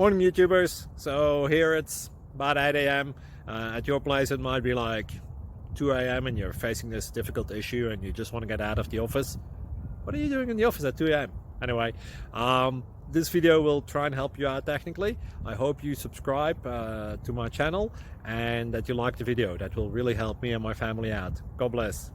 Morning YouTubers. So here it's about 8 a.m. At your place it might be like 2 a.m. and you're facing this difficult issue and you just want to get out of the office. What are you doing in the office at 2 a.m.? Anyway, this video will try and help you out technically. I hope you subscribe to my channel and that you like the video. That will really help me and my family out. God bless.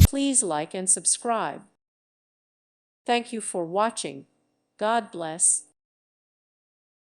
Please like and subscribe. Thank you for watching. God bless.